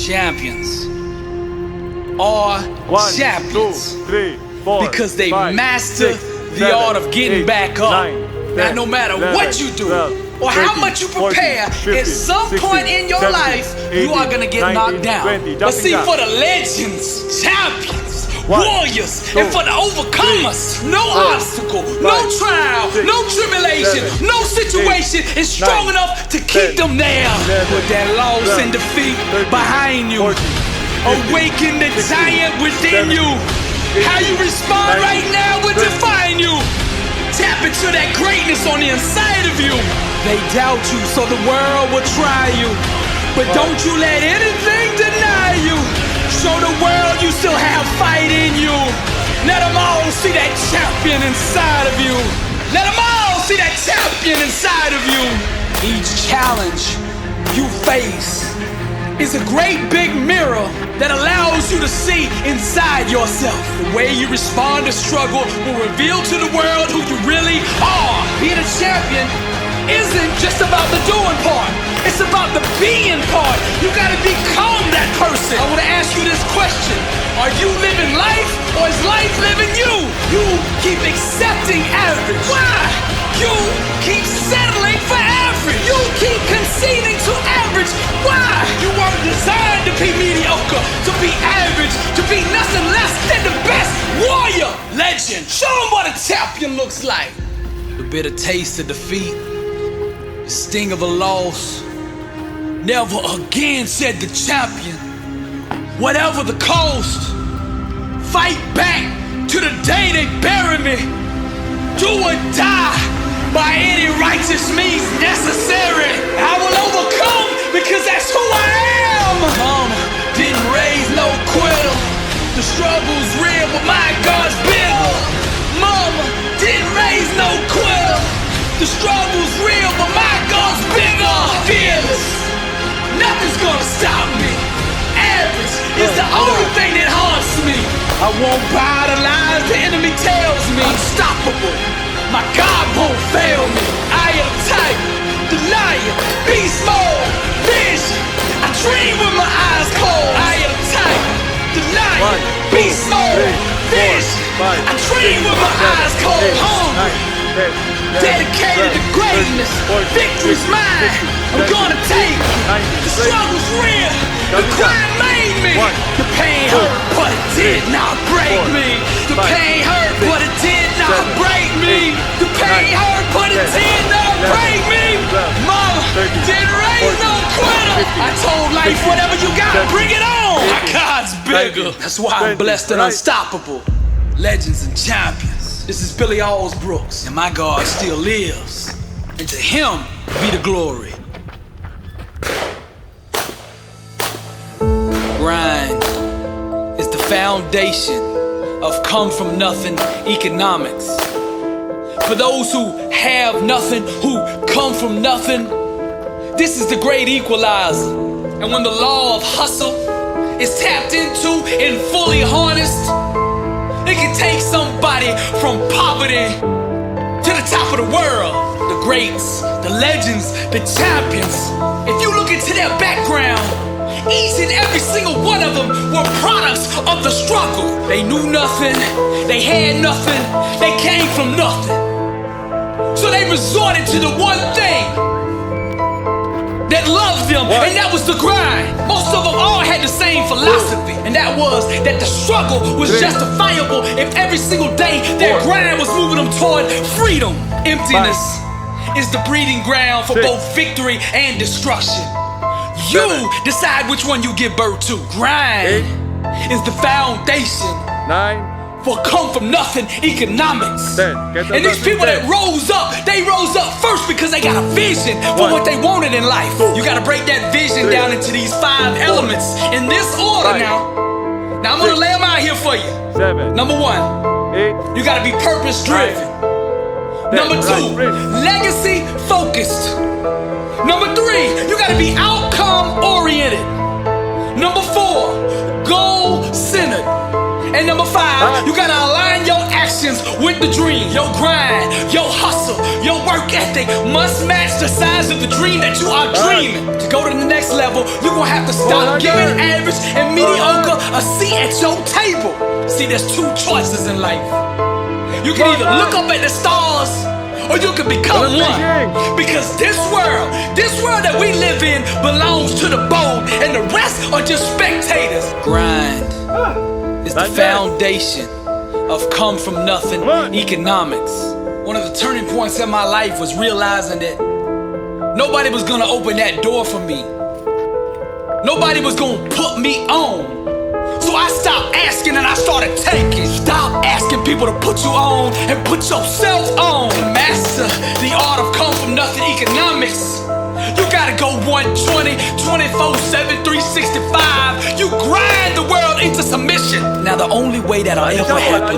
Champions are champions. 1, 2, 3, 4, because they 5, master 6, the 7, art of getting 8, back up. 9, Now 10, no matter 11, what you do 12, or how 13, much you 14, prepare, 15, at some 16, point in your 17, life, 18, you are gonna get 19, knocked down. 20, But see, jumping for the legends, champions, 1, warriors, 2, and for the overcomers, 3, no 4, obstacle, 5, no trial, 6, no tribulation, 7, no situation 8, is strong 9, enough to keep 10, them there. 11, Put that loss 12, and defeat 13, behind you. 14, 15, Awaken the 16, giant within 17, you. How you respond 19, right now will 20. define you. Tap into that greatness on the inside of you. They doubt you, so the world will try you. But don't you let anything deny you. Show the world you still have fight in you. Let them all see that champion inside of you. Let them all see that champion inside of you. Each challenge you face is a great big mirror that allows you to see inside yourself. The way you respond to struggle will reveal to the world who you really are. Being a champion isn't just about the doing part. It's about the being part. You gotta become that person. I wanna ask you this question. Are you living life or is life living you? You keep accepting average. Why? You keep settling for average. You keep conceding to average. Why? You weren't designed to be mediocre, to be average, to be nothing less than the best warrior. Legend. Show them what a champion looks like. The bitter taste of defeat, the sting of a loss. Never again, said the champion. Whatever the cost, fight back to the day they bury me. Do or die by any righteous means necessary. I will overcome because that's who I am. Mama didn't raise no quitter. The struggle's real, but my God's bigger. Mama didn't raise no quitter. The struggle's real, but my God's bigger. Fearless, nothing's gonna stop me. Average is the only thing that haunts me. I won't buy the lies the enemy tells me. Unstoppable, my God won't fail me. I am type, the lion, beast mode, vision. I dream with my eyes closed. I am type, the lion, beast mode, vision. I dream with my eyes closed. Hungry, dedicated to greatness. Victory's mine. I'm gonna take it. The struggle's real. The grind made me. The pain hurt, but it did not break me. The pain hurt, but it did not break me. The pain hurt, but it did not break me. Mama didn't raise no quitter. I told life, whatever you got, bring it on. My God's bigger. That's why I'm blessed and unstoppable. Legends and champions. This is Billy Allsbrooks, and my God still lives. And to him be the glory. Grind is the foundation of come from nothing economics. For those who have nothing, who come from nothing, this is the great equalizer. And when the law of hustle is tapped into and fully harnessed, it can take somebody from poverty to the top of the world. The greats, the legends, the champions. If you look into their background, each and every single one of them were products of the struggle. They knew nothing, they had nothing, they came from nothing. So they resorted to the one thing that loved them, and that was the grind. Most of them all had the same philosophy, and that was that the struggle was justifiable if every single day their grind was moving them toward freedom. Emptiness is the breeding ground for both victory and destruction. You decide which one you give birth to. Grind is the foundation for come from nothing economics. And these people that rose up, they rose up first because they got a vision for what they wanted in life. You gotta break that vision down into these 5 elements in this order now. Now I'm gonna lay them out here for you. Number 1, you gotta be purpose driven. Number 2, legacy focused. Number 3, you gotta be outcome oriented. Number 4, goal centered. And number 5, you gotta align your actions with the dream. Your grind, your hustle, Your work ethic must match the size of the dream that you are dreaming. To go to the next level, you're gonna have to stop giving average and mediocre a seat at your table. See, there's two choices in life. You can either look up at the stars, or you can become one. Because this world that we live in belongs to the bold, and the rest are just spectators. Grind is the foundation of come from nothing economics. One of the turning points in my life was realizing that nobody was gonna open that door for me. Nobody was gonna put me on. So I stopped asking and I started taking. Stop asking people to put you on and put yourself on. Master the art of come from nothing economics. You gotta go 120, 24/7, 365. You grind the world into submission. Now the only way that'll ever happen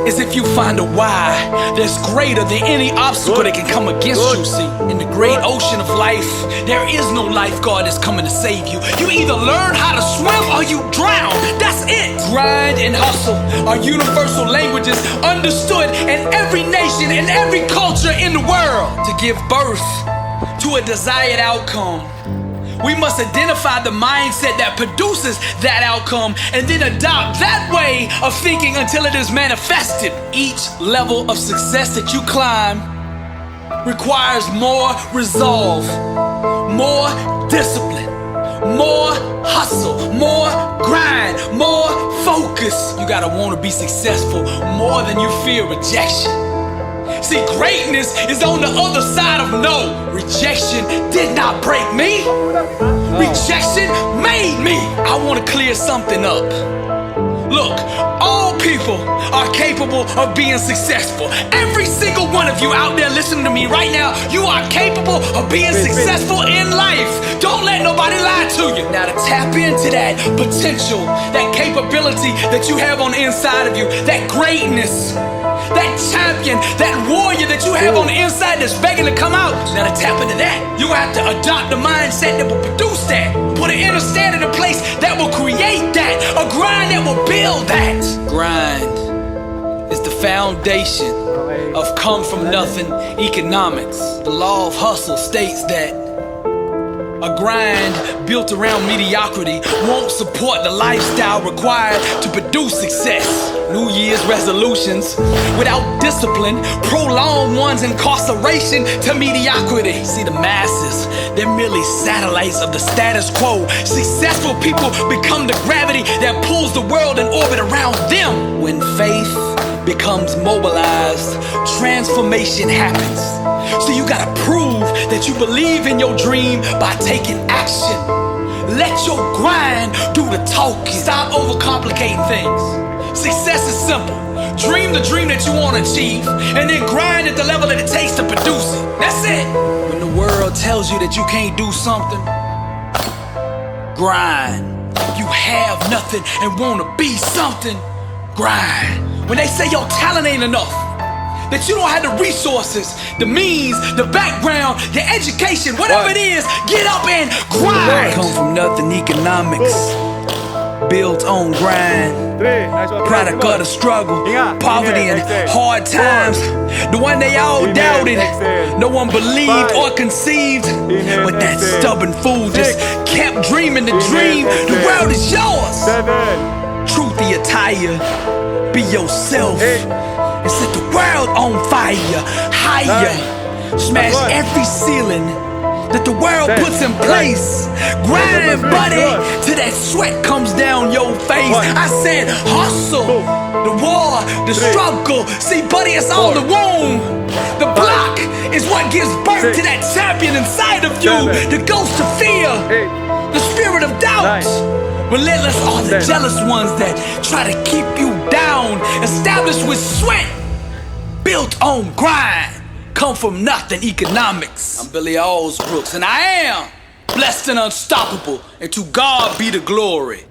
is if you find a why that's greater than any obstacle that can come against you. See, in the great ocean of life, there is no lifeguard that's coming to save you. You either learn how to swim or you drown. That's it. Grind and hustle are universal languages understood in every nation and every culture in the world. To give birth to a desired outcome, we must identify the mindset that produces that outcome and then adopt that way of thinking until it is manifested. Each level of success that you climb requires more resolve, more discipline, more hustle, more grind, more focus. You gotta want to be successful more than you fear rejection. See, greatness is on the other side of no. Rejection did not break me. Rejection made me. I want to clear something up. Look, all people are capable of being successful. Every single one of you out there listening to me right now, you are capable of being successful in life. Don't let nobody lie to you. Now to tap into that potential, that capability that you have on the inside of you, that greatness, that champion, that warrior that you have on the inside that's begging to come out. Now to tap into that, you have to adopt the mindset that will produce that. Put an inner standard in place that will create that. A grind that will build that. Grind is the foundation of come from nothing economics. The law of hustle states that a grind built around mediocrity won't support the lifestyle required to produce success. New Year's resolutions without discipline prolong one's incarceration to mediocrity. See, the masses, they're merely satellites of the status quo. Successful people become the gravity that pulls the world in orbit around them. When faith becomes mobilized, transformation happens. So you gotta prove that you believe in your dream by taking action. Let your grind do the talking. Stop overcomplicating things. Success is simple. Dream the dream that you want to achieve, and then grind at the level that it takes to produce it. That's it. When the world tells you that you can't do something, grind. You have nothing and want to be something, grind. When they say your talent ain't enough, that you don't have the resources, the means, the background, the education, whatever it is, get up and grind. Come from nothing economics, built on grind, product of the struggle, poverty and hard times, the one they all doubted, no one believed or conceived, but that stubborn fool just kept dreaming the dream. The world is yours. Truth the attire, be yourself. And set the world on fire, higher. Smash every ceiling that the world puts in place. Grind, buddy, till that sweat comes down your face. I said hustle, the war, the struggle. See, buddy, it's all the womb. The block is what gives birth to that champion inside of you. The ghost of fear, the spirit of doubt. Relentless are the jealous ones that try to keep you down. Established with sweat, built on grind. Come from nothing economics. I'm Billy Allsbrooks, and I am blessed and unstoppable, and to God be the glory.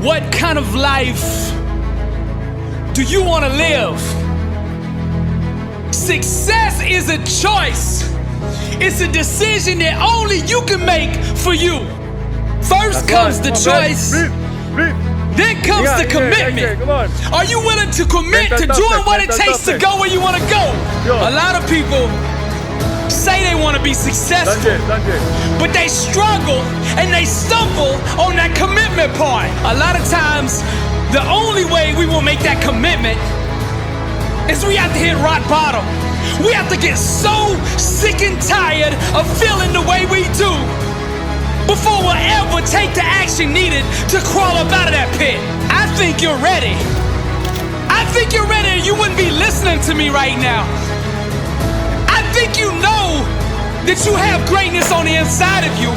What kind of life do you want to live? Success is a choice. It's a decision that only you can make for you. First comes the choice, Then comes the commitment. Come on. Are you willing to commit to doing what it takes to go where you want to go? A lot of people say they want to be successful, but they struggle and they stumble on that commitment part. A lot of times, the only way we will make that commitment is we have to hit rock bottom. We have to get so sick and tired of feeling the way we do before we'll ever take the action needed to crawl up out of that pit. I think you're ready. I think you're ready, or you wouldn't be listening to me right now. I think you know that you have greatness on the inside of you,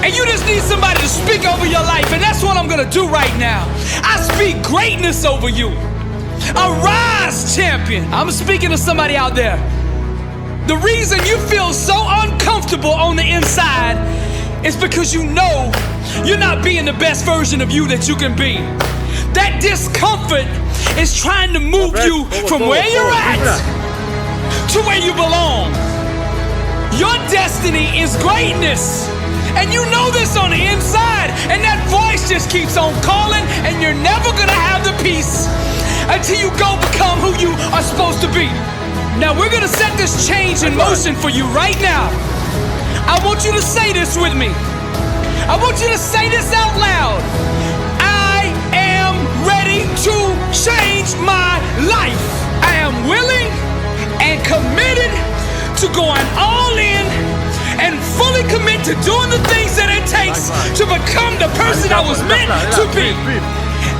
and you just need somebody to speak over your life, and that's what I'm gonna do right now. I speak greatness over you. Arise, champion. I'm speaking to somebody out there. The reason you feel so uncomfortable on the inside is because you know you're not being the best version of you that you can be. That discomfort is trying to move you from where you're at to where you belong. Your destiny is greatness, and you know this on the inside, and that voice just keeps on calling, and you're never gonna have the peace until you go become who you are supposed to be. Now we're gonna set this change in motion for you right now. I want you to say this with me. I want you to say this out loud. I am ready to change my life. I am willing and committed to going all in and fully commit to doing the things that it takes to become the person I was meant to be.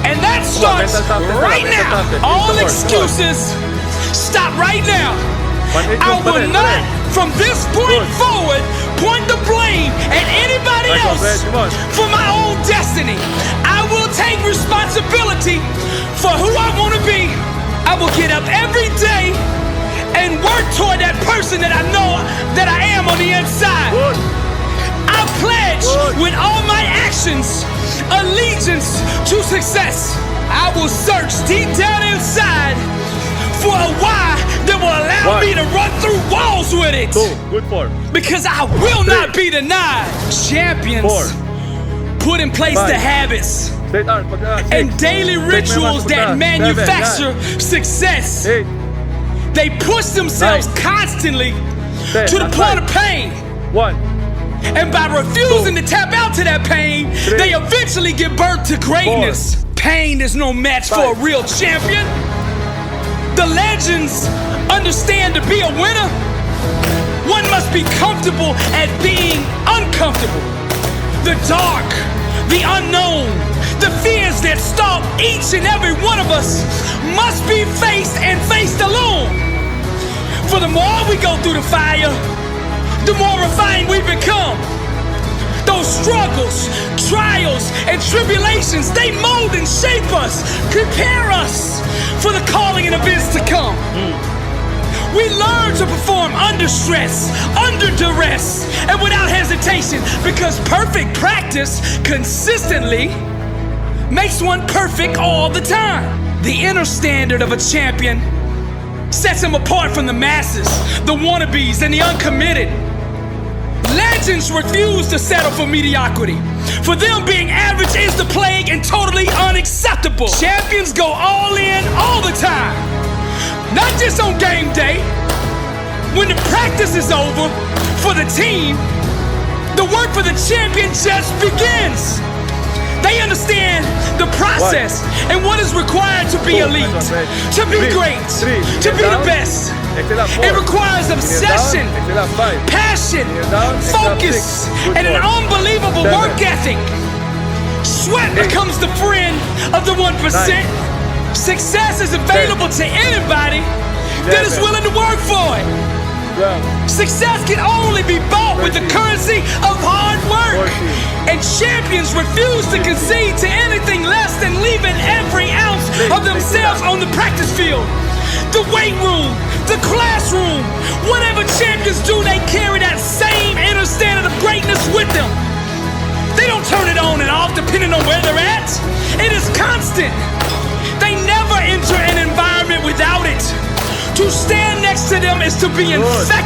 And that starts right now. All excuses stop right now. I will not, from this point forward, point the blame at anybody else for my own destiny. I will take responsibility for who I want to be. I will get up every day and work toward that person that I know that I am on the inside. I pledge with all my actions allegiance to success. I will search deep down inside for a why that will allow me to run through walls with it. Good form. Because I will not be denied. Champions put in place the habits and daily rituals that manufacture success. They push themselves constantly to the point of pain. And by refusing to tap out to that pain, they eventually give birth to greatness. Pain is no match for a real champion. The legends understand to be a winner, one must be comfortable at being uncomfortable. The dark, the unknown, the fears that stalk each and every one of us must be faced and faced alone. For the more we go through the fire, the more refined we become. Those struggles, trials, and tribulations, they mold and shape us, prepare us for the calling and events to come. We learn to perform under stress, under duress, and without hesitation, because perfect practice consistently makes one perfect all the time. The inner standard of a champion sets him apart from the masses, the wannabes, and the uncommitted. Legends refuse to settle for mediocrity. For them, being average is the plague and totally unacceptable. Champions go all in all the time. Not just on game day. When the practice is over for the team, the work for the champion just begins. They understand the process and what is required to be elite, to be great, to be the best. It requires obsession, passion, focus, and an unbelievable work ethic. Sweat becomes the friend of the 1%. Success is available to anybody that is willing to work for it. Success can only be bought with the currency of hard work. And champions refuse to concede to anything less than leaving every ounce of themselves on the practice field. The weight room, the classroom, whatever champions do, they carry that same inner standard of greatness with them. They don't turn it on and off depending on where they're at. It is constant. They never enter an environment without it. To stand next to them is to be infected